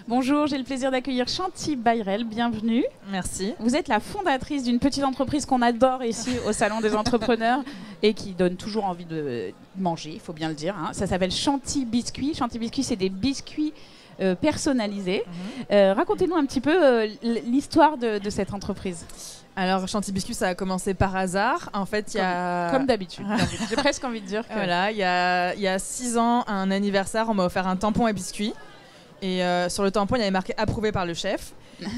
Bonjour, j'ai le plaisir d'accueillir Chanty Bayrel, bienvenue. Merci. Vous êtes la fondatrice d'une petite entreprise qu'on adore ici au Salon des Entrepreneurs et qui donne toujours envie de manger, il faut bien le dire. Hein. Ça s'appelle Chanty Biscuits. Chanty Biscuits, c'est des biscuits personnalisés. Racontez-nous un petit peu l'histoire de cette entreprise. Alors, Chanty Biscuits, ça a commencé par hasard. En fait, il y a... Comme d'habitude. J'ai presque envie de dire que... Voilà, il y a 6 ans, à un anniversaire, on m'a offert un tampon à biscuits. Et sur le tampon, il y avait marqué approuvé par le chef.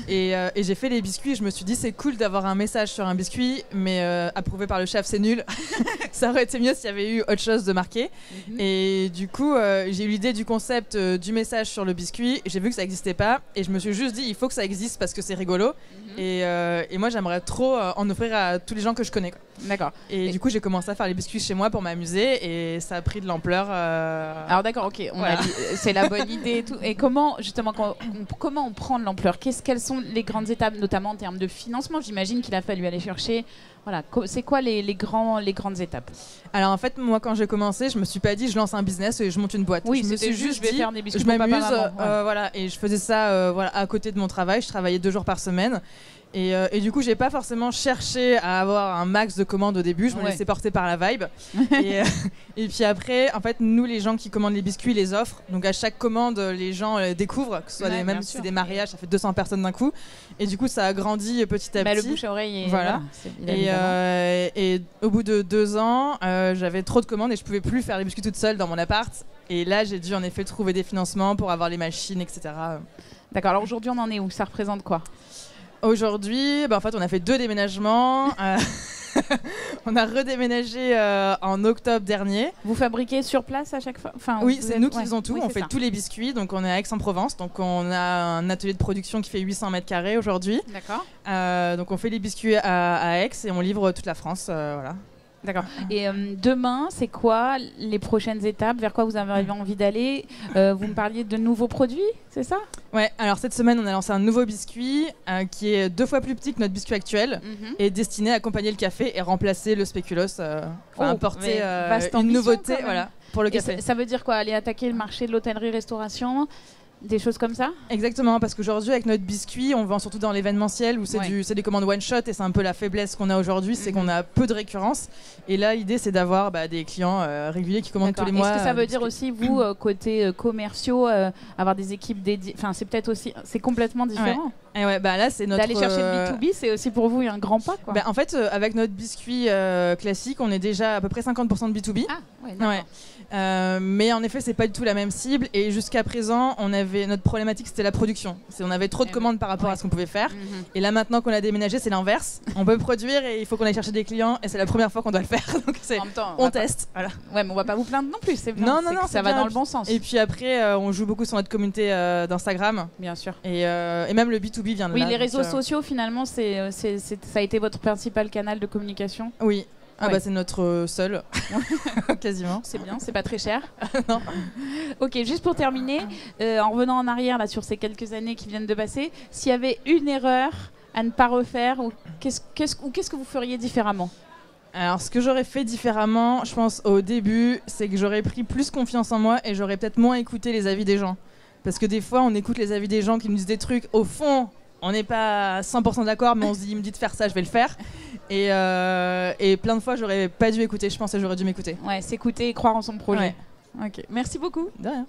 Et j'ai fait les biscuits et je me suis dit c'est cool d'avoir un message sur un biscuit, mais approuvé par le chef, c'est nul. Ça aurait été mieux s'il y avait eu autre chose de marqué. Et du coup, j'ai eu l'idée du concept du message sur le biscuit. J'ai vu que ça n'existait pas et je me suis juste dit il faut que ça existe parce que c'est rigolo. Et moi, j'aimerais trop en offrir à tous les gens que je connais, quoi. D'accord. Et du coup, j'ai commencé à faire les biscuits chez moi pour m'amuser et ça a pris de l'ampleur. Alors d'accord, ok, voilà. C'est la bonne idée et tout. Et comment, justement, comment on prend de l'ampleur? Quelles sont les grandes étapes, notamment en termes de financement? J'imagine qu'il a fallu aller chercher. Voilà, c'est quoi les grandes étapes? Alors en fait, moi quand j'ai commencé, je me suis pas dit je lance un business et je monte une boîte. Oui, je me suis juste dit, faire des biscuits je pour papa, m'amuse, maman, voilà, et je faisais ça à côté de mon travail. Je travaillais 2 jours par semaine. Et du coup, j'ai pas forcément cherché à avoir un max de commandes au début. Je me laissais porter par la vibe. Et puis après, en fait, nous, les gens qui commandent les biscuits, les offrent. Donc à chaque commande, les gens découvrent, que ce soit même si c'est des mariages, ça fait 200 personnes d'un coup. Et du coup, ça a grandi petit à petit. Le bouche à oreille. Et voilà. Et au bout de 2 ans, j'avais trop de commandes et je pouvais plus faire les biscuits toute seule dans mon appart. Et là, j'ai dû en effet trouver des financements pour avoir les machines, etc. D'accord. Alors aujourd'hui, on en est où? Ça représente quoi? Aujourd'hui, en fait, on a fait 2 déménagements. On a redéménagé en octobre dernier. Vous fabriquez sur place à chaque fois? Oui, c'est nous qui faisons tout. Oui, on fait tous les biscuits. Donc, on est à Aix-en-Provence. Donc, on a un atelier de production qui fait 800 mètres carrés aujourd'hui. D'accord. Donc, on fait les biscuits à Aix et on livre toute la France. Voilà. D'accord. Et demain, c'est quoi les prochaines étapes? Vers quoi vous avez envie d'aller? Vous me parliez de nouveaux produits, c'est ça? Ouais, alors cette semaine, on a lancé un nouveau biscuit qui est 2 fois plus petit que notre biscuit actuel et destiné à accompagner le café et remplacer le spéculoos, apporter une nouveauté pour le café. Ça veut dire quoi? Aller attaquer le marché de l'hôtellerie-restauration? Des choses comme ça? Exactement, parce qu'aujourd'hui avec notre biscuit, on vend surtout dans l'événementiel où c'est des commandes one shot et c'est un peu la faiblesse qu'on a aujourd'hui, c'est qu'on a peu de récurrence. Et là, l'idée c'est d'avoir des clients réguliers qui commandent tous les mois. Est-ce que ça veut dire aussi, vous, côté commerciaux, avoir des équipes dédiées? Enfin, c'est peut-être aussi, c'est complètement différent. Et là, c'est notre... D'aller chercher le B2B, c'est aussi pour vous un grand pas, quoi. En fait, avec notre biscuit classique, on est déjà à peu près 50% de B2B. Ah, ouais. Mais en effet, c'est pas du tout la même cible. Et jusqu'à présent, notre problématique, c'était la production. On avait trop de commandes par rapport à ce qu'on pouvait faire. Et là, maintenant qu'on a déménagé, c'est l'inverse. On peut produire et il faut qu'on aille chercher des clients. Et c'est la première fois qu'on doit le faire. Donc en même temps, on teste. Voilà. Ouais, mais on va pas vous plaindre non plus. C'est bien. Non, ça va dans le bon sens. Et puis après, on joue beaucoup sur notre communauté d'Instagram. Bien sûr. Et même le B2B vient de là. Oui, les réseaux sociaux, finalement, ça a été votre principal canal de communication? Oui. C'est notre seul, quasiment. C'est bien, c'est pas très cher. Non. Ok, juste pour terminer, en revenant en arrière là, sur ces quelques années qui viennent de passer, s'il y avait une erreur à ne pas refaire, qu'est-ce que vous feriez différemment? Alors, ce que j'aurais fait différemment, je pense, au début, c'est que j'aurais pris plus confiance en moi et j'aurais peut-être moins écouté les avis des gens. Parce que des fois, on écoute les avis des gens qui nous disent des trucs, au fond, on n'est pas 100% d'accord, mais on se dit, il me dit de faire ça, je vais le faire. Et plein de fois, j'aurais pas dû écouter. Je pense que j'aurais dû m'écouter. Ouais, s'écouter et croire en son projet. Ouais. Ok, merci beaucoup. De rien.